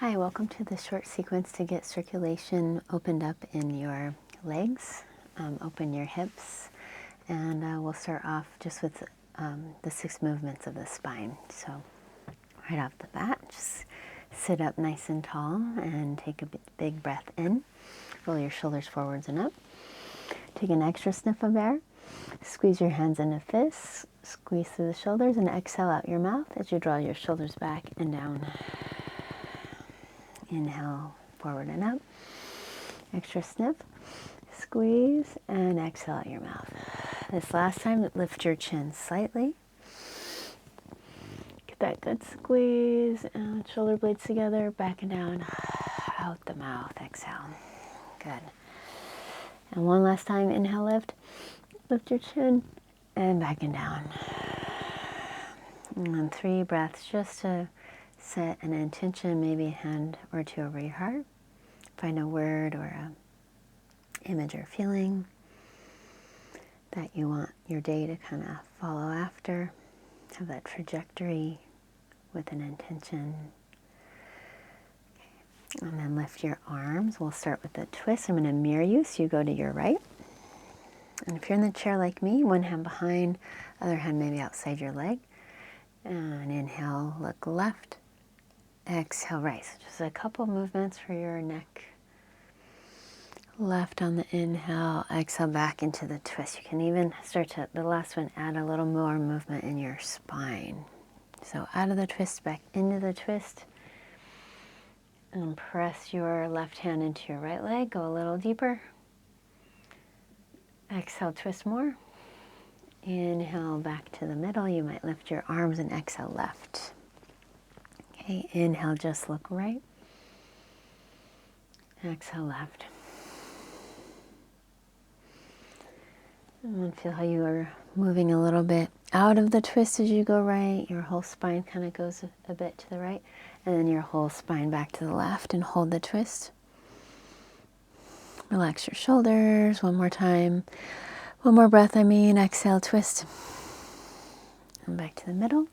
Hi, welcome to the short sequence to get circulation opened up in your legs. Open your hips, and we'll start off just with the 6 movements of the spine. So right off the bat, just sit up nice and tall and take a big breath in. Roll your shoulders forwards and up. Take an extra sniff of air. Squeeze your hands into fists. Squeeze through the shoulders and exhale out your mouth as you draw your shoulders back and down. Inhale, forward and up. Extra sniff. Squeeze and exhale out your mouth. This last time, lift your chin slightly. Get that good squeeze and shoulder blades together, back and down, out the mouth. Exhale. Good. And one last time, inhale, lift. Lift your chin and back and down. And 3 breaths just to set an intention, maybe a hand or two over your heart. Find a word or a image or feeling that you want your day to kind of follow after. Have that trajectory with an intention. Okay. And then lift your arms. We'll start with the twist. I'm going to mirror you, so you go to your right. And if you're in the chair like me, one hand behind, other hand maybe outside your leg. And inhale, look left. Exhale, right. So just a couple movements for your neck. Left on the inhale, exhale back into the twist. You can even start to, the last one, add a little more movement in your spine. So out of the twist, back into the twist. And press your left hand into your right leg. Go a little deeper. Exhale, twist more. Inhale back to the middle. You might lift your arms and exhale left. Okay, inhale, just look right. Exhale left. And feel how you are moving a little bit out of the twist as you go right. Your whole spine kind of goes a bit to the right. And then your whole spine back to the left, and hold the twist. Relax your shoulders one more time. One more breath, exhale, twist. And back to the middle.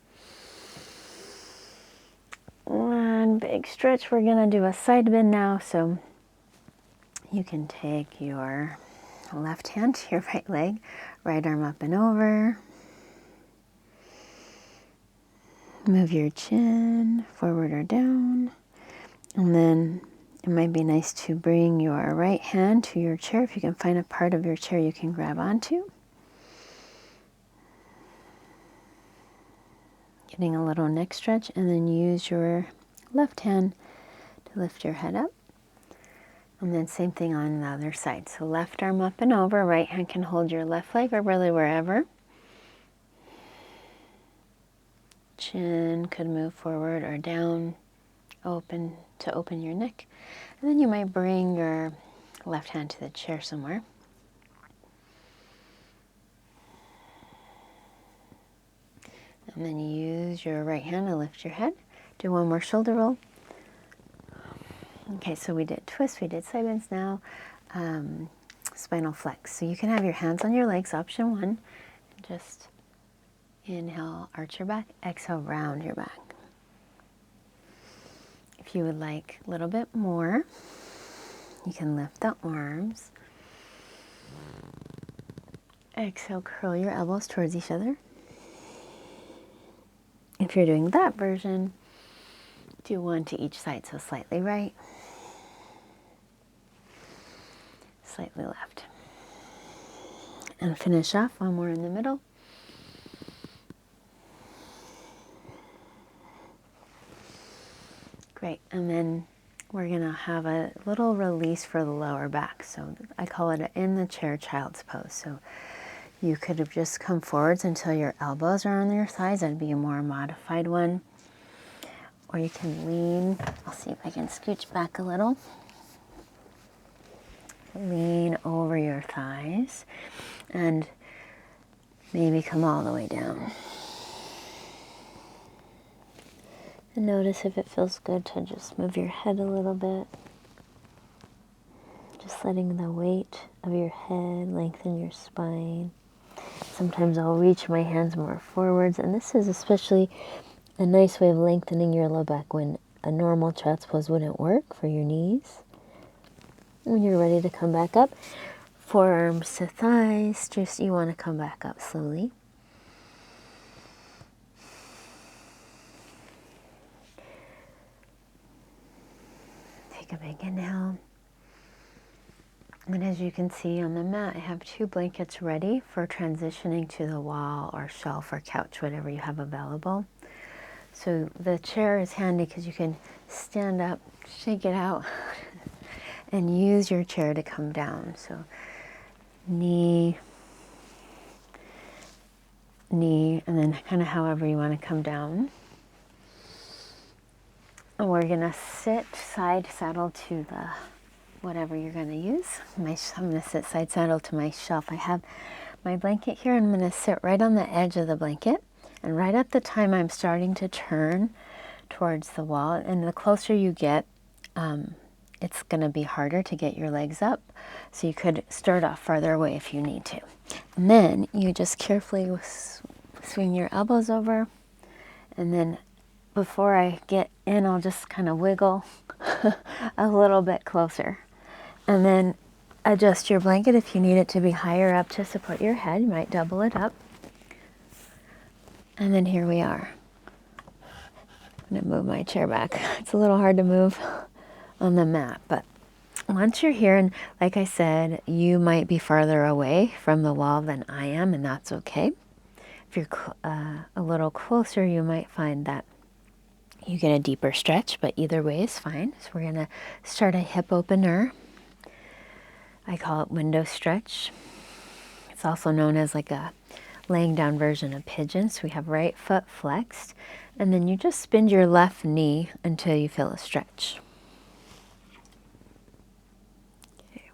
One big stretch. We're going to do a side bend now. So you can take your left hand to your right leg, right arm up and over. Move your chin forward or down. And then it might be nice to bring your right hand to your chair. If you can find a part of your chair you can grab onto. Getting a little neck stretch, and then use your left hand to lift your head up. And then same thing on the other side. So left arm up and over, right hand can hold your left leg or really wherever. Chin could move forward or down, open your neck. And then you might bring your left hand to the chair somewhere. And then use your right hand to lift your head. Do one more shoulder roll. Okay, so we did twist, we did side bends. Now spinal flex. So you can have your hands on your legs, option 1. Just inhale, arch your back. Exhale, round your back. If you would like a little bit more, you can lift the arms. Exhale, curl your elbows towards each other. If you're doing that version, do one to each side, so slightly right, slightly left. And finish off one more in the middle. Great, and then we're gonna have a little release for the lower back. So I call it an in the chair child's pose. So you could have just come forwards until your elbows are on your thighs. That'd be a more modified one. Or you can lean. I'll see if I can scooch back a little. Lean over your thighs and maybe come all the way down. And notice if it feels good to just move your head a little bit. Just letting the weight of your head lengthen your spine. Sometimes I'll reach my hands more forwards, and this is especially a nice way of lengthening your low back when a normal child's pose wouldn't work for your knees. When you're ready to come back up, forearms to thighs, just you want to come back up slowly. Take a big inhale. And as you can see on the mat, I have 2 blankets ready for transitioning to the wall or shelf or couch, whatever you have available. So the chair is handy because you can stand up, shake it out, and use your chair to come down. So knee, knee, and then kind of however you want to come down. And we're going to sit side saddle to the whatever you're going to use. I'm going to sit side saddle to my shelf. I have my blanket here, and I'm going to sit right on the edge of the blanket. And right at the time I'm starting to turn towards the wall, and the closer you get, it's going to be harder to get your legs up. So you could start off farther away if you need to. And then you just carefully swing your elbows over, and then before I get in, I'll just kind of wiggle a little bit closer. And then adjust your blanket if you need it to be higher up to support your head. You might double it up. And then here we are. I'm going to move my chair back. It's a little hard to move on the mat, but once you're here, and like I said, you might be farther away from the wall than I am, and that's okay. If you're a little closer, you might find that you get a deeper stretch, but either way is fine. So we're going to start a hip opener. I call it window stretch. It's also known as like a laying down version of pigeon. So we have right foot flexed, and then you just spin your left knee until you feel a stretch. Okay.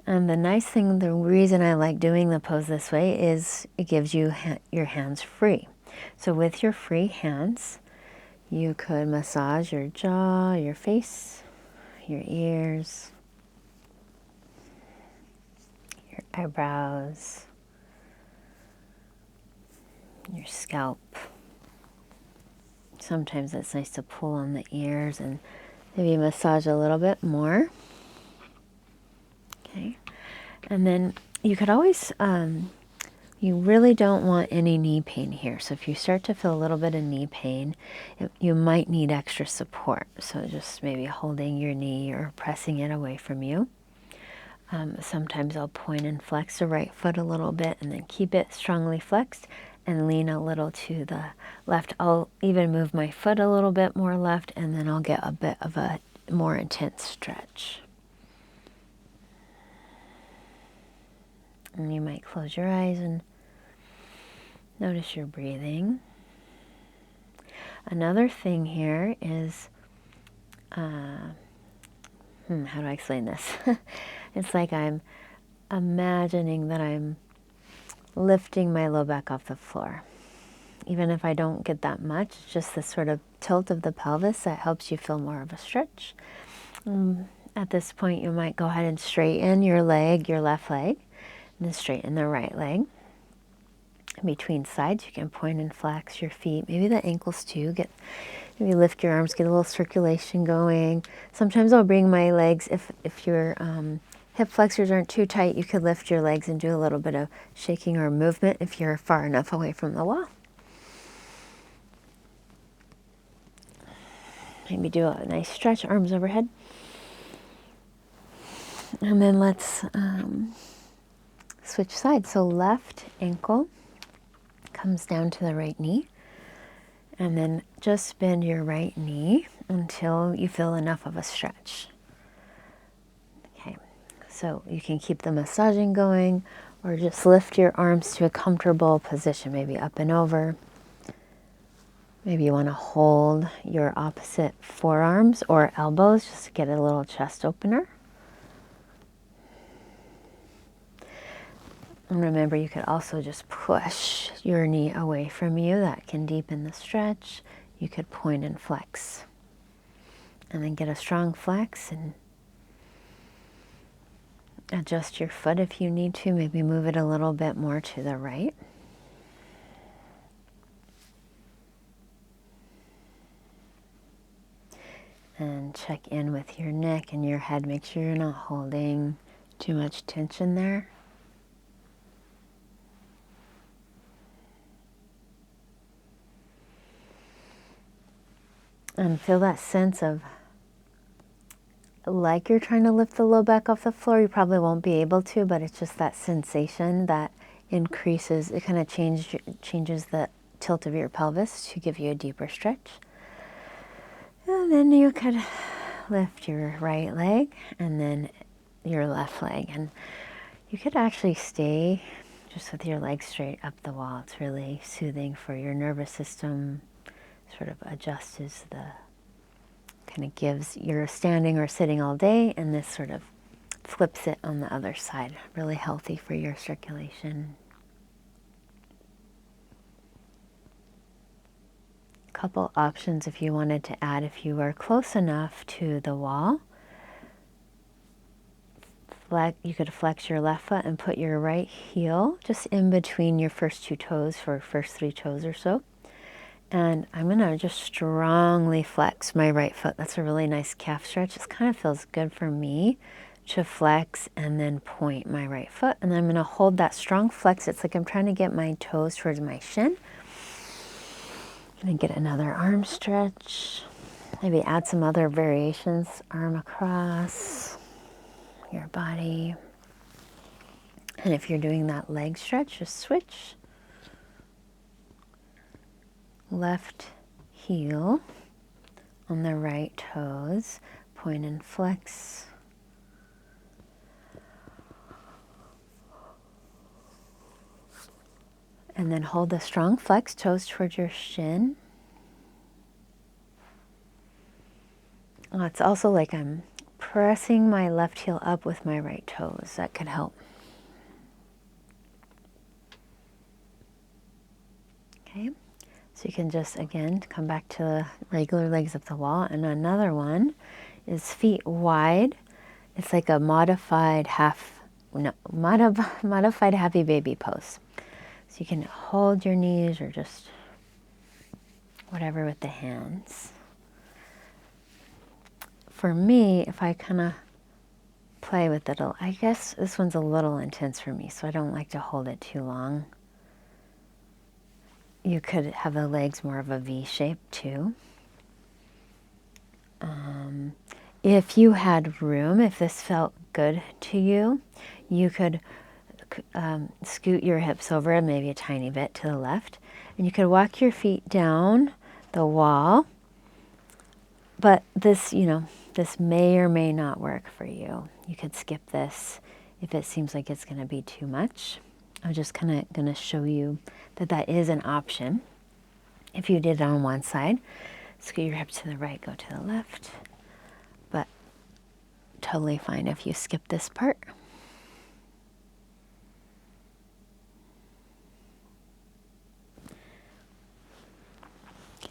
And the nice thing, the reason I like doing the pose this way is it gives you your hands free. So with your free hands, you could massage your jaw, your face, your ears, your eyebrows, your scalp. Sometimes it's nice to pull on the ears and maybe massage a little bit more. Okay, and then you could always, you really don't want any knee pain here. So if you start to feel a little bit of knee pain, you might need extra support. So just maybe holding your knee or pressing it away from you. Sometimes I'll point and flex the right foot a little bit and then keep it strongly flexed and lean a little to the left. I'll even move my foot a little bit more left, and then I'll get a bit of a more intense stretch. And you might close your eyes and notice your breathing. Another thing here is, how do I explain this? It's like I'm imagining that I'm lifting my low back off the floor. Even if I don't get that much, it's just this sort of tilt of the pelvis that helps you feel more of a stretch. At this point, you might go ahead and straighten your leg, your left leg, and then straighten the right leg. In between sides, you can point and flex your feet, maybe the ankles too. Maybe lift your arms, get a little circulation going. Sometimes I'll bring my legs, if your hip flexors aren't too tight, you could lift your legs and do a little bit of shaking or movement if you're far enough away from the wall. Maybe do a nice stretch, arms overhead. And then let's switch sides. So left ankle comes down to the right knee. And then just bend your right knee until you feel enough of a stretch. Okay, so you can keep the massaging going, or just lift your arms to a comfortable position, maybe up and over. Maybe you want to hold your opposite forearms or elbows just to get a little chest opener. And remember, you could also just push your knee away from you. That can deepen the stretch. You could point and flex. And then get a strong flex and adjust your foot if you need to. Maybe move it a little bit more to the right. And check in with your neck and your head. Make sure you're not holding too much tension there. And feel that sense of like you're trying to lift the low back off the floor. You probably won't be able to, but it's just that sensation that increases. It kind of changes the tilt of your pelvis to give you a deeper stretch. And then you could lift your right leg and then your left leg. And you could actually stay just with your legs straight up the wall. It's really soothing for your nervous system, sort of adjusts the, kind of gives, you're standing or sitting all day, and this sort of flips it on the other side. Really healthy for your circulation. Couple options if you wanted to add, if you are close enough to the wall, you could flex your left foot and put your right heel just in between your first two toes, for first 3 toes or so. And I'm going to just strongly flex my right foot. That's a really nice calf stretch. This kind of feels good for me to flex and then point my right foot. And then I'm going to hold that strong flex. It's like I'm trying to get my toes towards my shin. And get another arm stretch. Maybe add some other variations. Arm across your body. And if you're doing that leg stretch, just switch. Left heel on the right toes. Point and flex. And then hold the strong flex, toes towards your shin. Oh, it's also like I'm pressing my left heel up with my right toes. That could help. Okay, so you can just, again, come back to the regular legs up the wall. And another one is feet wide. It's like a modified happy baby pose. So you can hold your knees or just whatever with the hands. For me, if I kind of play with it, I guess this one's a little intense for me, so I don't like to hold it too long. You could have the legs more of a V shape too. If you had room, if this felt good to you, you could scoot your hips over maybe a tiny bit to the left, and you could walk your feet down the wall. But this, this may or may not work for you. You could skip this if it seems like it's going to be too much. I'm just kind of going to show you that that is an option. If you did it on one side, scoot your hips to the right, go to the left. But totally fine if you skip this part.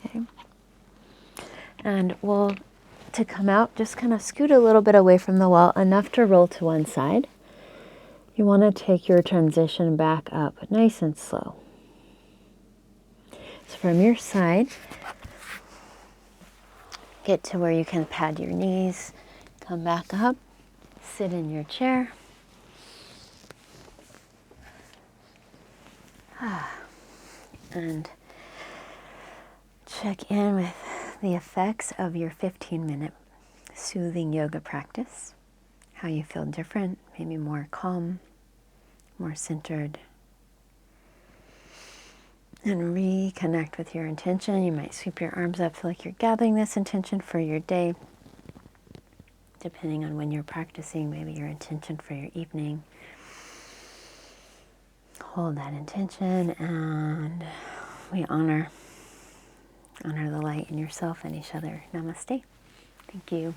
Okay. And to come out, just kind of scoot a little bit away from the wall, enough to roll to one side. You want to take your transition back up nice and slow. So from your side, get to where you can pad your knees, come back up, sit in your chair. And check in with the effects of your 15-minute soothing yoga practice. How you feel different, maybe more calm, more centered. And reconnect with your intention. You might sweep your arms up, feel like you're gathering this intention for your day. Depending on when you're practicing, maybe your intention for your evening. Hold that intention, and we honor the light in yourself and each other. Namaste. Thank you.